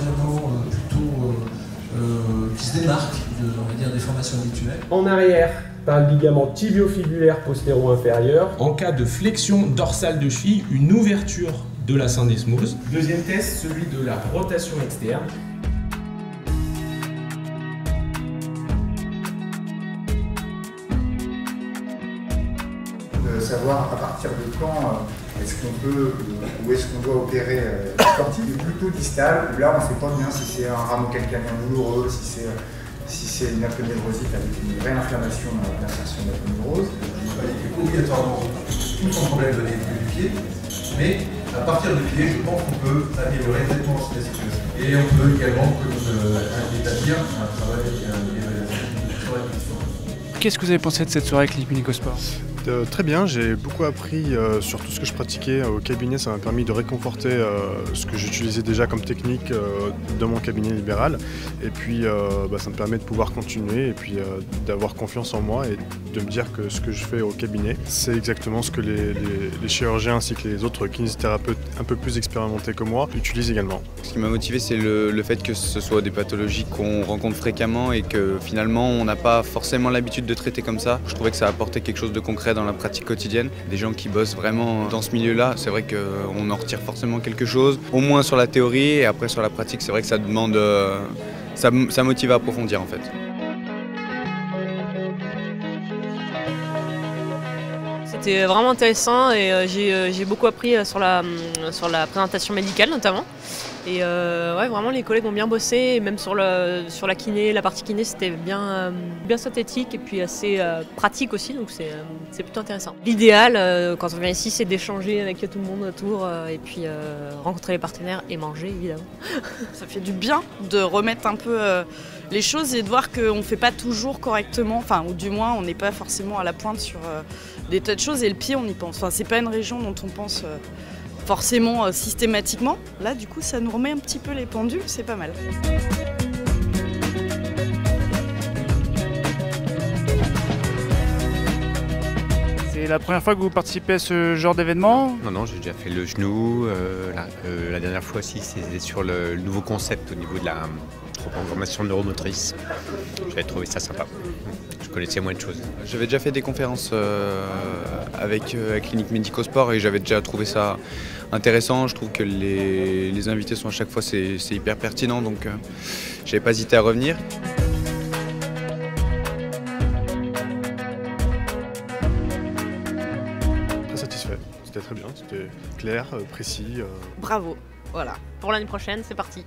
intervenants plutôt qui se démarquent on va dire, des formations habituelles. En arrière, par le ligament tibio-fibulaire postéro-inférieur. En cas de flexion dorsale de cheville, une ouverture de la syndesmose. Deuxième test, celui de la rotation externe. De savoir à partir de quand est-ce qu'on peut ou est-ce qu'on doit opérer sportif plutôt distal, où là on ne sait pas bien si c'est un rameau calcanien douloureux, si c'est une aponeurosite avec une vraie inflammation à l'insertion de l'aponeurose. Obligatoirement tout son problème de début du pied, mais à partir du pied, je pense qu'on peut améliorer nettement cette situation. Et on peut également établir un travail d'évaluation sur la question. Qu'est-ce que vous avez pensé de cette soirée Clinique Médico-Sport ? Très bien, j'ai beaucoup appris sur tout ce que je pratiquais au cabinet. Ça m'a permis de réconforter ce que j'utilisais déjà comme technique dans mon cabinet libéral. Et puis ça me permet de pouvoir continuer et puis d'avoir confiance en moi et de me dire que ce que je fais au cabinet, c'est exactement ce que les chirurgiens ainsi que les autres kinésithérapeutes un peu plus expérimentés que moi utilisent également. Ce qui m'a motivé, c'est le fait que ce soit des pathologies qu'on rencontre fréquemment et que finalement on n'a pas forcément l'habitude de traiter comme ça. Je trouvais que ça apportait quelque chose de concret dans la pratique quotidienne. Des gens qui bossent vraiment dans ce milieu-là, c'est vrai qu'on en retire forcément quelque chose, au moins sur la théorie, et après sur la pratique, c'est vrai que ça demande, ça motive à approfondir en fait. C'était vraiment intéressant et j'ai beaucoup appris sur la présentation médicale notamment. Et ouais, vraiment les collègues ont bien bossé, et même sur la kiné, la partie kiné, c'était bien synthétique et puis assez pratique aussi, donc c'est plutôt intéressant. L'idéal quand on vient ici, c'est d'échanger avec tout le monde autour et puis rencontrer les partenaires et manger évidemment. Ça fait du bien de remettre un peu les choses et de voir qu'on ne fait pas toujours correctement, enfin ou du moins on n'est pas forcément à la pointe sur des tas de choses, et le pied on y pense. Enfin, c'est pas une région dont on pense forcément systématiquement. Là du coup ça nous remet un petit peu les pendules, c'est pas mal. C'est la première fois que vous participez à ce genre d'événement ? Non, j'ai déjà fait le genou. La dernière fois, c'était sur le nouveau concept au niveau de la reprogrammation neuromotrice. J'avais trouvé ça sympa. Je connaissais moins de choses. J'avais déjà fait des conférences avec Clinique Médico-Sport et j'avais déjà trouvé ça intéressant. Je trouve que les invités sont à chaque fois c'est hyper pertinent, donc j'avais pas hésité à revenir. Très satisfait, c'était très bien, c'était clair, précis. Bravo, voilà. Pour l'année prochaine, c'est parti.